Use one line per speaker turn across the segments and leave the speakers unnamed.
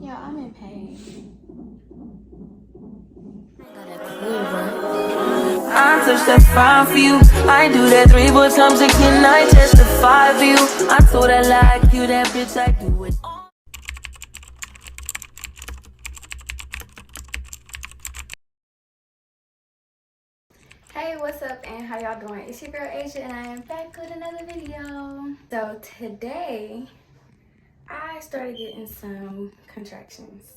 Yeah, I'm in pain.
I touch that 5 for you. I do that 3 4 times again. I testify for you. I told her like you, that bitch. I do it all.
Hey, what's up and how y'all doing? It's your girl Asia and I am back with another video. So today I started getting some contractions.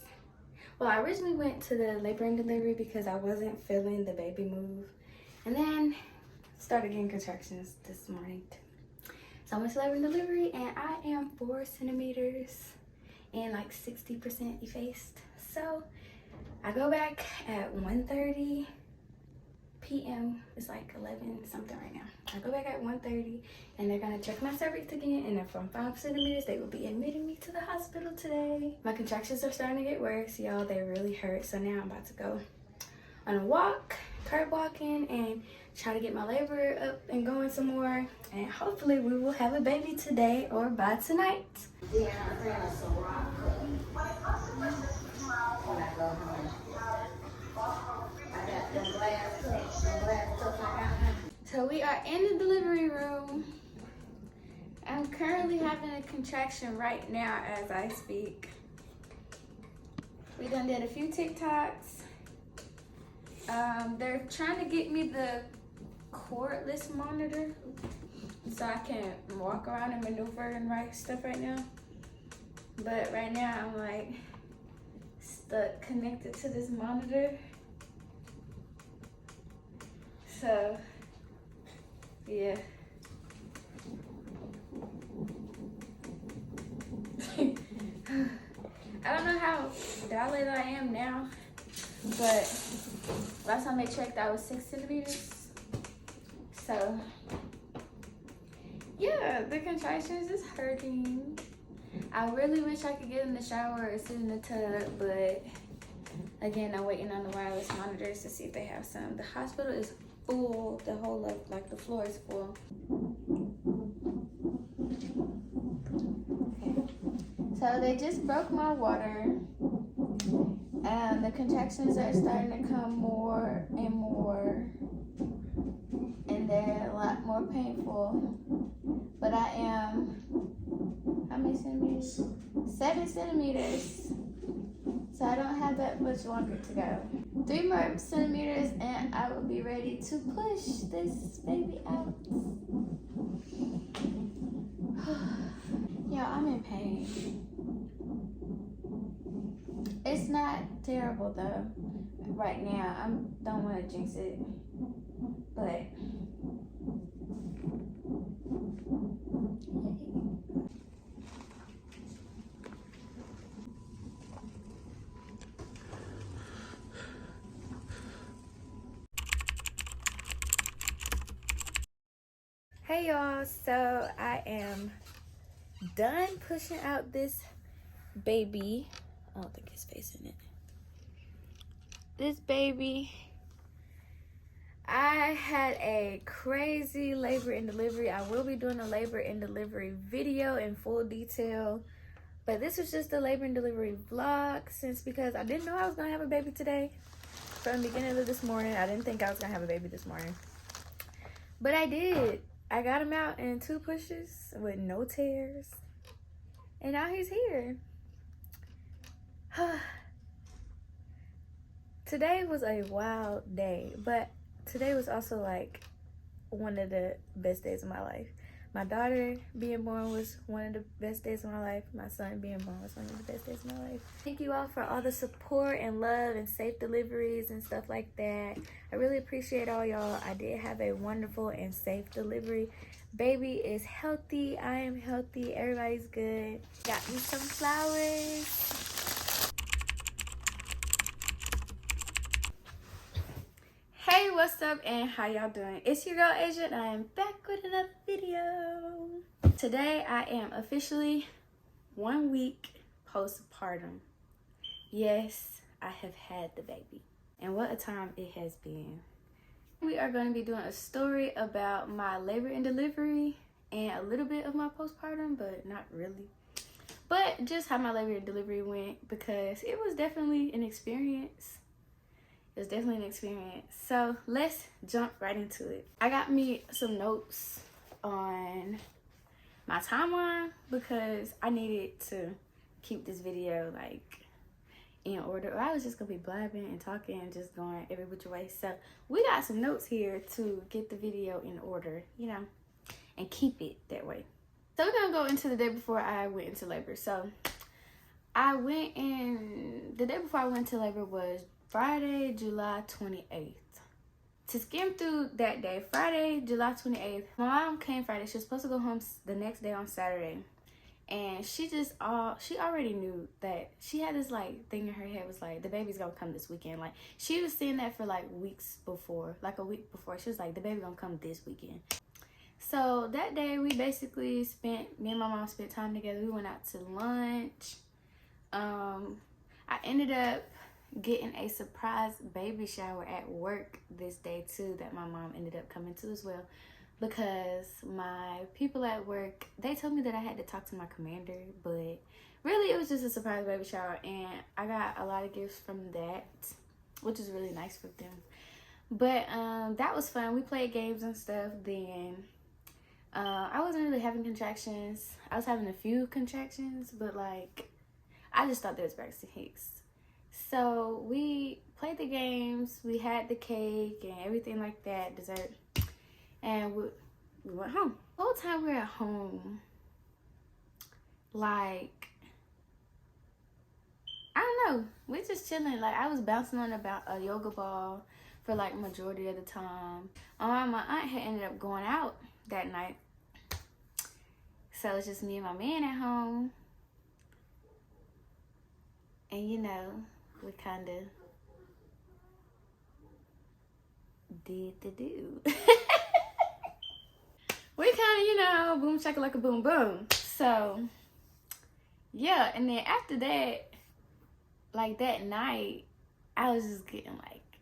Well, I originally went to the labor and delivery because I wasn't feeling the baby move, and then started getting contractions this morning. So I went to labor and delivery and I am 4 centimeters and like 60% effaced. So I go back at 1:30 p.m. It's like 11 something right now. I go back at 1:30 and they're gonna check my cervix again, and if I'm 5 centimeters they will be admitting me to the hospital today. My contractions are starting to get worse, y'all. They really hurt. So now I'm about to go on a walk, curb walking, and try to get my labor up and going some more, and hopefully we will have a baby today or by tonight. So we are in the delivery room. I'm currently having a contraction right now as I speak. We done did a few TikToks. They're trying to get me the cordless monitor so I can walk around and maneuver and write stuff right now. But right now I'm like stuck connected to this monitor. So yeah. I don't know how dilated I am now, but last time I checked I was 6 centimeters. So yeah, the contractions is hurting. I really wish I could get in the shower or sit in the tub, but again, I'm waiting on the wireless monitors to see if they have some. The hospital is full. The whole of like the floor is full. Okay. So they just broke my water, and the contractions are starting to come more and more, and they're a lot more painful. But I am, how many centimeters? 7 centimeters. So I don't have that much longer to go. 3 more centimeters and I will be ready to push this baby out. Yeah, I'm in pain. It's not terrible though right now. I don't want to jinx it, but hey y'all, so I am done pushing out this baby. I don't think his face in it. This baby. I had a crazy labor and delivery. I will be doing a labor and delivery video in full detail, but this was just a labor and delivery vlog because I didn't know I was gonna have a baby today. From the beginning of this morning, I didn't think I was gonna have a baby this morning, but I did. I got him out in 2 pushes with no tears, and now he's here. Today was a wild day, but today was also like one of the best days of my life. My daughter being born was one of the best days of my life. My son being born was one of the best days of my life. Thank you all for all the support and love and safe deliveries and stuff like that. I really appreciate all y'all. I did have a wonderful and safe delivery. Baby is healthy. I am healthy. Everybody's good. Got me some flowers. Hey, what's up and how y'all doing? It's your girl Asia and I am back with another video. Today I am officially 1 week postpartum. Yes, I have had the baby, and what a time it has been. We are going to be doing a story about my labor and delivery and a little bit of my postpartum, but not really. but just how my labor and delivery went, because it was definitely an experience. It was definitely an experience. So let's jump right into it. I got me some notes on my timeline because I needed to keep this video like in order, or I was just gonna be blabbing and talking and just going every which way. So we got some notes here to get the video in order, you know, and keep it that way. So we're gonna go into the day before I went into labor. So I went in, the day before I went into labor was Friday, July 28th. To skim through that day, Friday, July 28th, my mom came Friday. She was supposed to go home the next day on Saturday. And she already knew that she had this like thing in her head, was like, the baby's gonna come this weekend. Like, she was seeing that for like weeks before, like a week before. She was like, the baby gonna come this weekend. So that day we basically me and my mom spent time together. We went out to lunch. I ended up getting a surprise baby shower at work this day too, that my mom ended up coming to as well, because my people at work, they told me that I had to talk to my commander, but really it was just a surprise baby shower, and I got a lot of gifts from that, which is really nice for them. But that was fun. We played games and stuff. Then I wasn't really having contractions. I was having a few contractions, but like, I just thought there was Braxton Hicks. So we played the games, we had the cake and everything like that, dessert, and we went home. The whole time we were at home, like, I don't know, we're just chilling. Like, I was bouncing on about a yoga ball for like majority of the time. My aunt had ended up going out that night, so it's just me and my man at home, and you know, we kind of did the do. We kind of, you know, boom shaka like a boom boom. So yeah, and then after that, like that night, I was just getting like,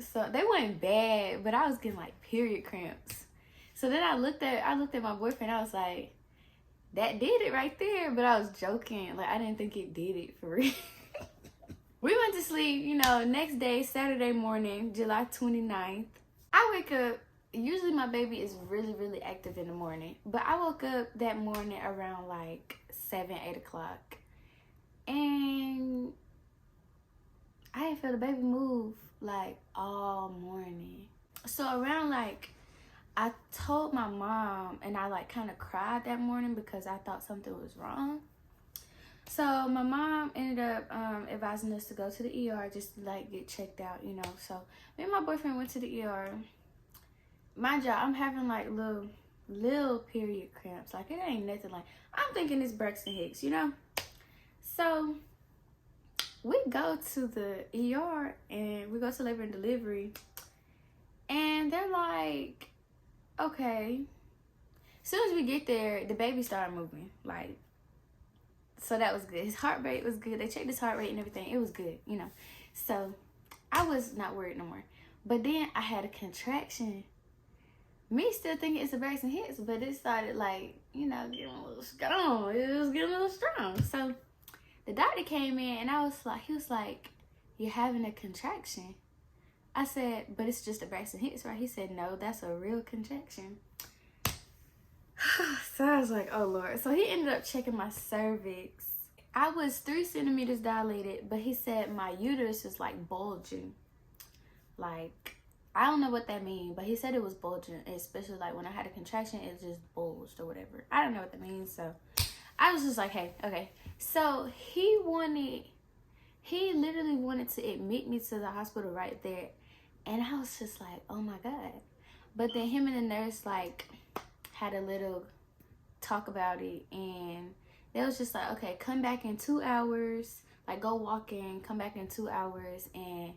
so they weren't bad, but I was getting like period cramps. So then I looked at my boyfriend. I was like, that did it right there. But I was joking, like I didn't think it did it for real. We went to sleep, you know, next day, Saturday morning, July 29th. I wake up, usually my baby is really, really active in the morning. But I woke up that morning around like 7, 8 o'clock. And I didn't feel the baby move like all morning. So around like, I told my mom, and I like kind of cried that morning because I thought something was wrong. So my mom ended up advising us to go to the ER just to like get checked out, you know. So me and my boyfriend went to the ER. Mind y'all, I'm having like little period cramps. Like, it ain't nothing. Like, I'm thinking it's Braxton Hicks, you know. So we go to the ER and we go to labor and delivery, and they're like, okay. As soon as we get there, the baby started moving, like. So that was good. His heart rate was good. They checked his heart rate and everything. It was good, you know. So I was not worried no more. But then I had a contraction. Me still thinking it's a Braxton Hicks, but it started like, you know, getting a little strong. It was getting a little strong. So the doctor came in and he was like, you're having a contraction. I said, but it's just a Braxton Hicks, right? He said, no, that's a real contraction. So I was like, oh Lord. So he ended up checking my cervix. I was 3 centimeters dilated, but he said my uterus was like bulging. Like, I don't know what that means, but he said it was bulging, especially like when I had a contraction, it just bulged or whatever. I don't know what that means. So I was just like, hey, okay. So he literally wanted to admit me to the hospital right there. And I was just like, oh my God. But then him and the nurse like had a little talk about it, and they was just like, okay, come back in 2 hours, like go walk in, come back in 2 hours, and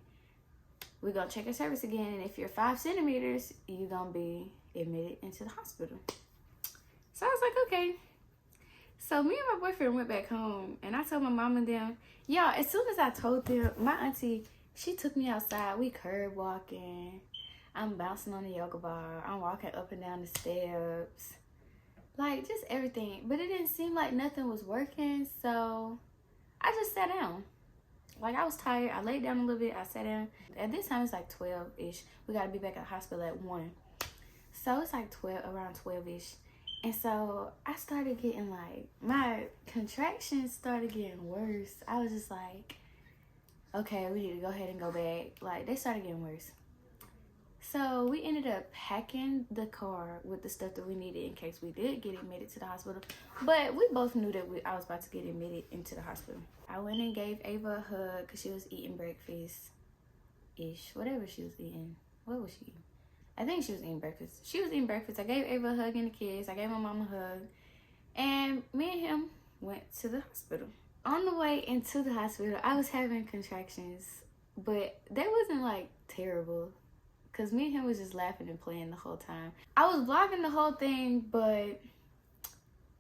we're gonna check your cervix again, and if you're 5 centimeters, you're gonna be admitted into the hospital. So I was like, okay. So me and my boyfriend went back home, and I told my mom and them, y'all, as soon as I told them, my auntie, she took me outside. We curb walking. I'm bouncing on the yoga bar. I'm walking up and down the steps. like just everything. But it didn't seem like nothing was working, so I just sat down. Like, I was tired. I laid down a little bit. I sat down. At this time, it's like 12-ish. We got to be back at the hospital at 1. So it's like 12, around 12-ish. And so I started getting like, my contractions started getting worse. I was just like, okay, we need to go ahead and go back. Like, they started getting worse. So we ended up packing the car with the stuff that we needed in case we did get admitted to the hospital. But we both knew that I was about to get admitted into the hospital. I went and gave Ava a hug because she was eating breakfast-ish. Whatever she was eating. What was she eating? I think she was eating breakfast. She was eating breakfast. I gave Ava a hug and a kiss. I gave my mom a hug. And me and him went to the hospital. On the way into the hospital, I was having contractions. But they wasn't like terrible. Because me and him was just laughing and playing the whole time. I was vlogging the whole thing, but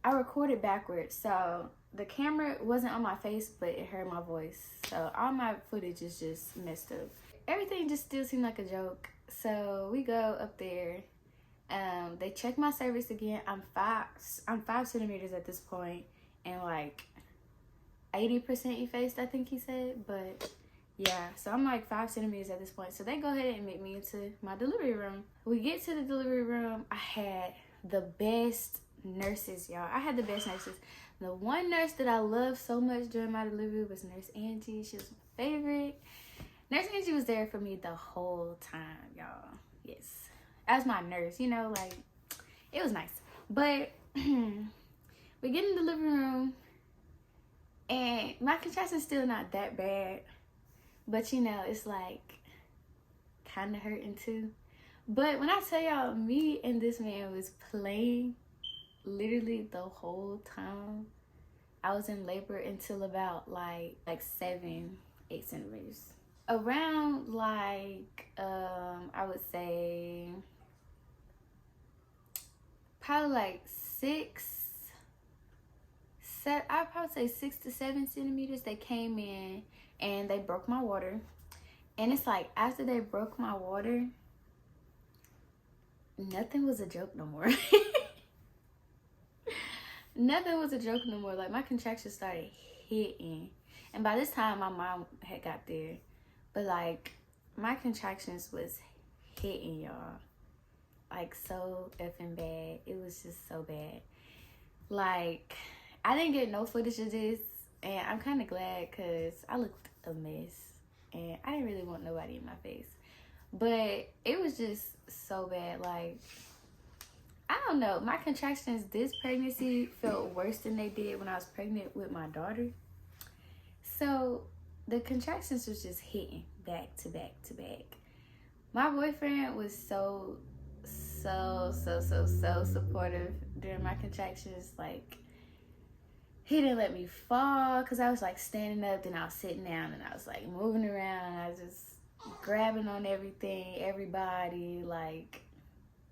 I recorded backwards. So the camera wasn't on my face, but it heard my voice. So all my footage is just messed up. Everything just still seemed like a joke. So we go up there. They check my cervix again. I'm 5 centimeters at this point, and like 80% effaced, I think he said. But yeah, so I'm like 5 centimeters at this point. So they go ahead and admit me into my delivery room. We get to the delivery room. I had the best nurses, y'all. I had the best nurses. The one nurse that I loved so much during my delivery was Nurse Angie. She was my favorite. Nurse Angie was there for me the whole time, y'all. Yes. As my nurse, you know, like, it was nice. But we get in the living room, and my contraction's still not that bad. But, you know, it's like kind of hurting too. But when I tell y'all, me and this man was playing literally the whole time. I was in labor until about like 7, 8 centimeters. Around like, I would say probably like 6 to 7 centimeters. They came in and they broke my water. And it's like, after they broke my water, nothing was a joke no more. Nothing was a joke no more. Like, my contractions started hitting. And by this time, my mom had got there. But, like, my contractions was hitting, y'all. Like, so effing bad. It was just so bad. Like, I didn't get no footage of this. And I'm kind of glad because I looked a mess. And I didn't really want nobody in my face. But it was just so bad. Like, I don't know. My contractions this pregnancy felt worse than they did when I was pregnant with my daughter. So the contractions was just hitting back to back to back. My boyfriend was so supportive during my contractions. Like, he didn't let me fall because I was like standing up, then I was sitting down, and I was like moving around. I was just grabbing on everything, everybody. Like,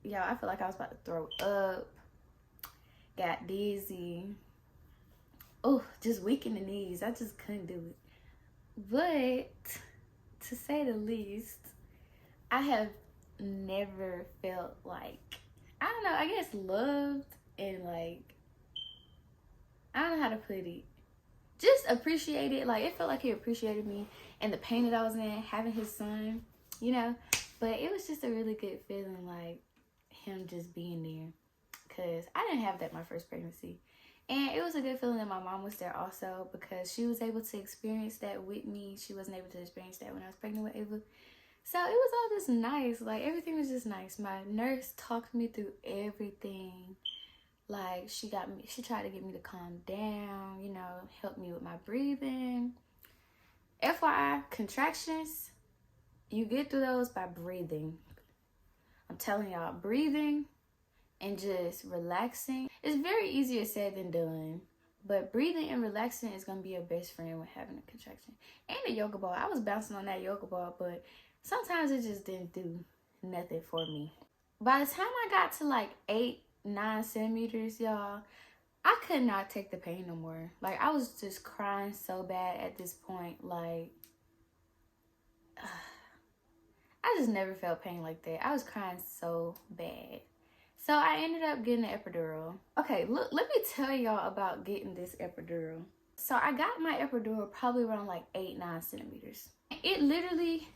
y'all, I feel like I was about to throw up. Got dizzy. Oh, just weak in the knees. I just couldn't do it. But to say the least, I have never felt like, I don't know, I guess loved and like, I don't know how to put it. Just appreciated. Like, it felt like he appreciated me and the pain that I was in, having his son, you know. But it was just a really good feeling, like, him just being there. Because I didn't have that my first pregnancy. And it was a good feeling that my mom was there also, because she was able to experience that with me. She wasn't able to experience that when I was pregnant with Ava. So it was all just nice. Like, everything was just nice. My nurse talked me through everything. Like, she tried to get me to calm down, you know, help me with my breathing. FYI, contractions, you get through those by breathing. I'm telling y'all, breathing and just relaxing. It's very easier said than done. But breathing and relaxing is going to be your best friend when having a contraction. And a yoga ball. I was bouncing on that yoga ball, but sometimes it just didn't do nothing for me. By the time I got to like 8, 9 centimeters, y'all, I could not take the pain no more. Like, I was just crying so bad at this point. Like, I just never felt pain like that. I was crying so bad. So I ended up getting an epidural. Okay, look, let me tell y'all about getting this epidural. So I got my epidural probably around like 8-9 centimeters. It literally,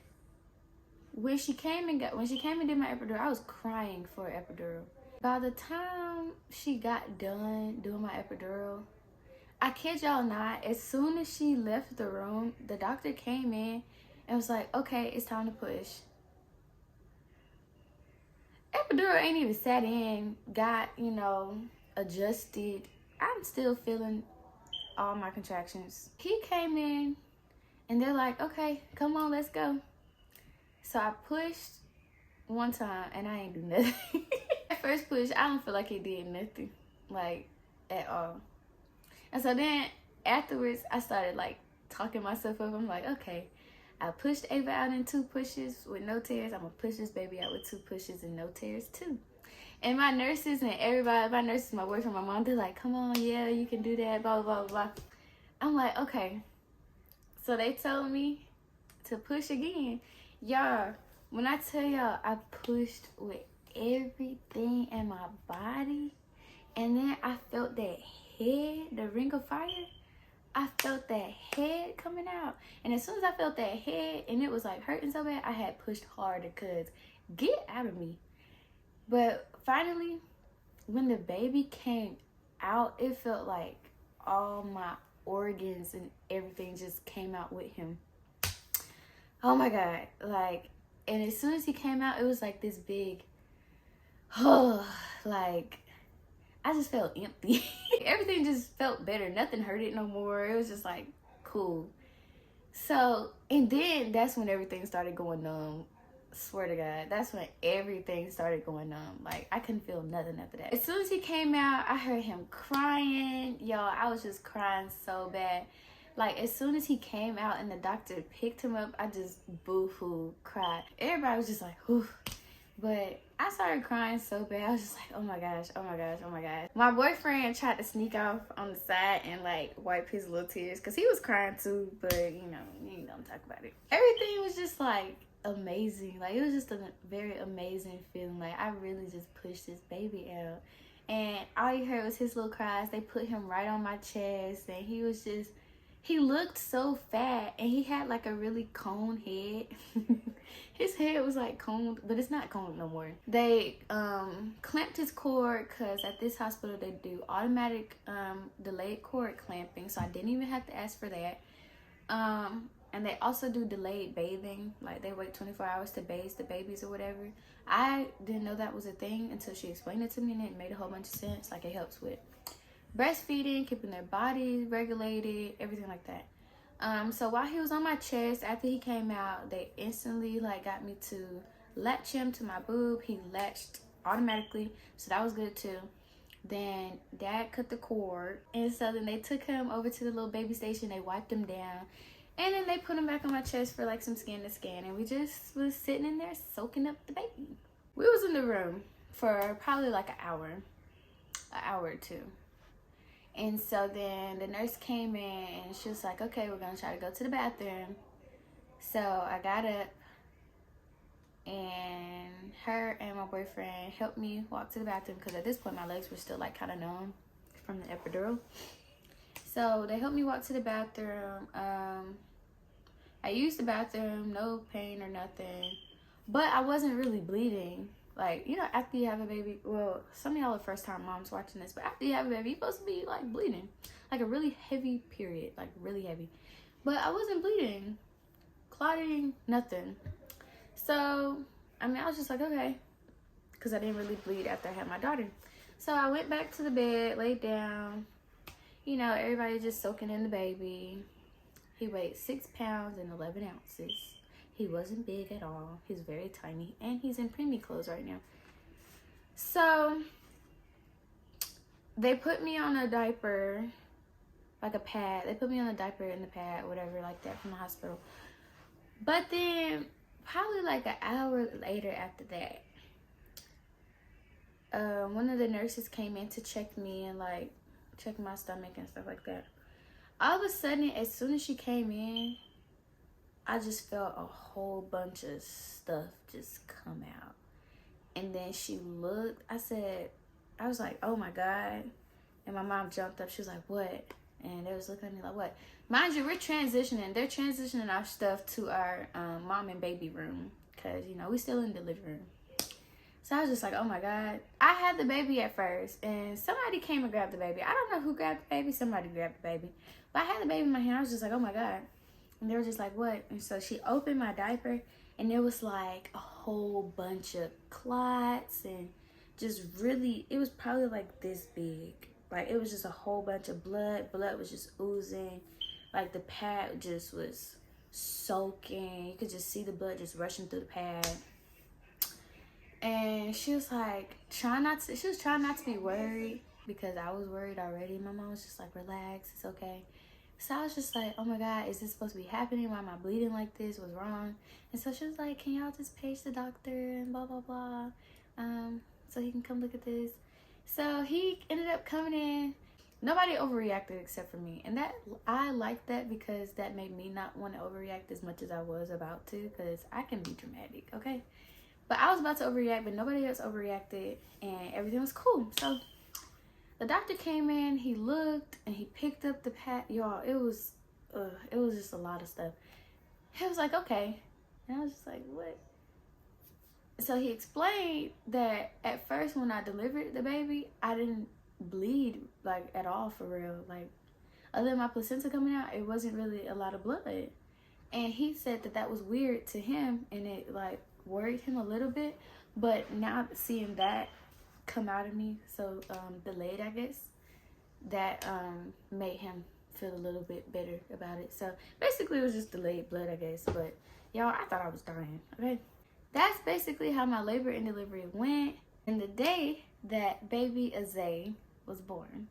when she came and did my epidural, I was crying for an epidural. By the time she got done doing my epidural, I kid y'all not, as soon as she left the room, the doctor came in and was like, okay, it's time to push. Epidural ain't even sat in, got, you know, adjusted. I'm still feeling all my contractions. He came in and they're like, okay, come on, let's go. So I pushed one time and I ain't do nothing. At first push, I don't feel like it did nothing, like, at all. And so then afterwards, I started like talking myself up. I'm like, okay, I pushed Ava out in 2 pushes with no tears. I'm gonna push this baby out with 2 pushes and no tears too. And my nurses and everybody, my nurses, my boyfriend, my mom, they're like, come on, yeah, you can do that, blah, blah, blah. I'm like, okay. So they told me to push again. Y'all, when I tell y'all I pushed with everything in my body, and then I felt that head, the ring of fire, I felt that head coming out. And as soon as I felt that head and it was like hurting so bad, I had pushed harder because get out of me. But finally, when the baby came out, it felt like all my organs and everything just came out with him. Oh my God. Like, and as soon as he came out, it was like this big, like, I just felt empty. Everything just felt better. Nothing hurted no more. It was just like cool. So, and then that's when everything started going numb. Swear to God, that's when everything started going numb. Like, I couldn't feel nothing after that. As soon as he came out, I heard him crying. Y'all, I was just crying so bad. Like, as soon as he came out and the doctor picked him up, I just boo-hoo cried. Everybody was just like, whew. But I started crying so bad. I was just like, oh my gosh, oh my gosh, oh my gosh. My boyfriend tried to sneak off on the side and like wipe his little tears because he was crying too. But you know, you ain't gonna talk about it. Everything was just like amazing. Like, it was just a very amazing feeling. Like, I really just pushed this baby out. And all you heard was his little cries. They put him right on my chest and he was just, he looked so fat and he had like a really coned head. His head was like coned, but it's not coned no more. They clamped his cord because at this hospital they do automatic delayed cord clamping, so I didn't even have to ask for that. And they also do delayed bathing, like they wait 24 hours to bathe the babies or whatever. I didn't know that was a thing until she explained it to me, and it made a whole bunch of sense. Like, it helps with breastfeeding, keeping their body regulated, everything like that. So while he was on my chest, after he came out, they instantly like got me to latch him to my boob. He latched automatically, so that was good too. Then Dad cut the cord, and so then they took him over to the little baby station. They wiped him down, and then they put him back on my chest for like some skin to scan, and we just was sitting in there soaking up the baby. We was in the room for probably like an hour or two. And so then the nurse came in and she was like, okay, we're gonna try to go to the bathroom. So I got up and her and my boyfriend helped me walk to the bathroom because at this point my legs were still like kind of numb from the epidural. So they helped me walk to the bathroom. I used the bathroom, no pain or nothing, but I wasn't really bleeding. Like, you know, after you have a baby, well, some of y'all are first time moms watching this, but after you have a baby, you're supposed to be like bleeding, like a really heavy period, like really heavy. But I wasn't bleeding, clotting, nothing. So, I mean, I was just like, okay, because I didn't really bleed after I had my daughter. So I went back to the bed, laid down, you know, everybody just soaking in the baby. He weighed 6 pounds and 11 ounces. He wasn't big at all. He's very tiny. And he's in preemie clothes right now. So, they put me on a diaper, like a pad. They put me on a diaper and the pad, whatever, like that from the hospital. But then, probably like an hour later after that, one of the nurses came in to check me and like check my stomach and stuff like that. All of a sudden, as soon as she came in, I just felt a whole bunch of stuff just come out. And then she looked. I was like, oh my God. And my mom jumped up. She was like, what? And they was looking at me like, what? Mind you, we're transitioning. They're transitioning our stuff to our mom and baby room. Because, you know, we still in the living room. So I was just like, oh my God. I had the baby at first. And somebody came and grabbed the baby. I don't know who grabbed the baby. Somebody grabbed the baby. But I had the baby in my hand. I was just like, oh my God. And they were just like, what? And so she opened my diaper. And there was like a whole bunch of clots. And just really, it was probably like this big. Like, it was just a whole bunch of blood. Blood was just oozing. Like, the pad just was soaking. You could just see the blood just rushing through the pad. And she was like, she was trying not to be worried because I was worried already. My mom was just like, relax, it's okay. So I was just like, oh my God, is this supposed to be happening? Why am I bleeding like this? What's wrong? And so she was like, can y'all just page the doctor and blah, blah, blah. So he can come look at this. So he ended up coming in. Nobody overreacted except for me. And that, I like that because that made me not want to overreact as much as I was about to, because I can be dramatic, okay? But I was about to overreact, but nobody else overreacted, and everything was cool. So the doctor came in, he looked, and he picked up the pad. Y'all, it was just a lot of stuff. He was like, okay. And I was just like, what? So he explained that at first when I delivered the baby, I didn't bleed like at all for real. Like, other than my placenta coming out, it wasn't really a lot of blood. And he said that that was weird to him, and it like worried him a little bit. But now seeing that come out of me so delayed, I guess, that made him feel a little bit better about it. So basically it was just delayed blood, I guess. But y'all, I thought I was dying. Okay, that's basically how my labor and delivery went. And the day that baby Azay was born,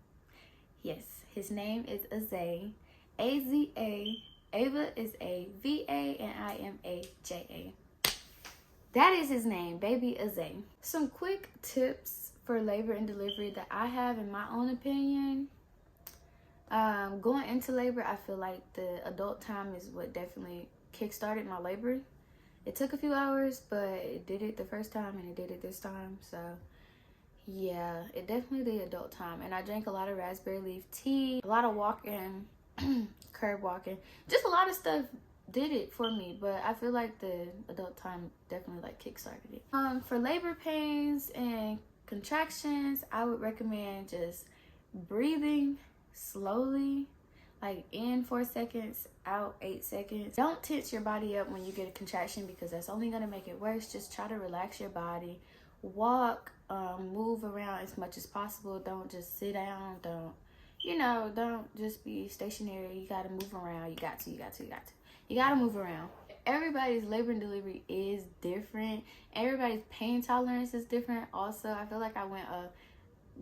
yes, his name is Azay, A-Z-A. Ava is A-V-A and I am A-J-A. That is his name, baby Azay. Some quick tips for labor and delivery that I have in my own opinion. Going into labor, I feel like the adult time is what definitely kickstarted my labor. It took a few hours, but it did it the first time and it did it this time. So yeah, it definitely did adult time. And I drank a lot of raspberry leaf tea, a lot of walking, curb walking, just a lot of stuff did it for me. But I feel like the adult time definitely like kickstarted it. For labor pains and contractions, I would recommend just breathing slowly, like in 4 seconds, out 8 seconds. Don't tense your body up when you get a contraction because that's only going to make it worse. Just try to relax your body, walk, move around as much as possible. Don't just sit down. Don't just be stationary. You got to move around. You got to move around. Everybody's labor and delivery is different. Everybody's pain tolerance is different also. I feel like I went a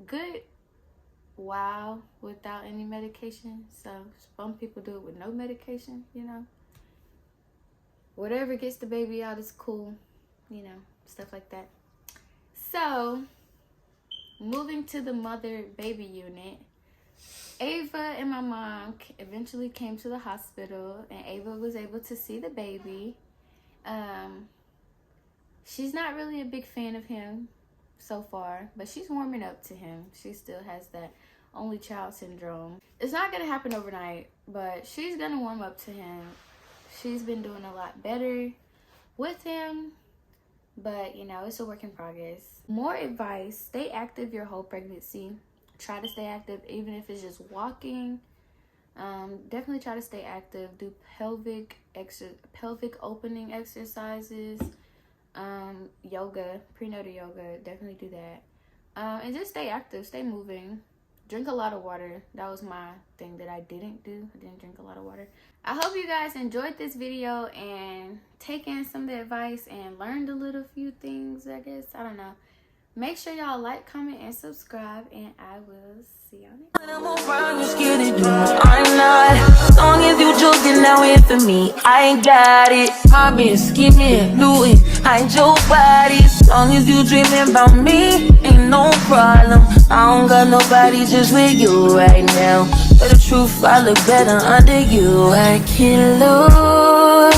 good while without any medication. So some people do it with no medication, Whatever gets the baby out is cool, stuff like that. So moving to the mother-baby unit, Ava and my mom eventually came to the hospital, and Ava was able to see the baby. She's not really a big fan of him so far, but she's warming up to him. She still has that only child syndrome. It's not gonna happen overnight, but she's gonna warm up to him. She's been doing a lot better with him, but it's a work in progress. More advice: stay active your whole pregnancy. Try to stay active, even if it's just walking. Definitely try to stay active. Do pelvic opening exercises, yoga, prenatal yoga. Definitely do that. And just stay active, stay moving. Drink a lot of water. That was my thing that I didn't do. I didn't drink a lot of water. I hope you guys enjoyed this video and taken some of the advice and learned a little few things, I guess. I don't know. Make sure y'all like, comment, and subscribe, and I will see y'all next time.
I'm not, as long as you joking now in for me, I ain't got it. I've been scheming, looting, hide your body. As long as you dreaming about me, ain't no problem. I don't got nobody just with you right now. But the truth, I look better under you. I can't lose.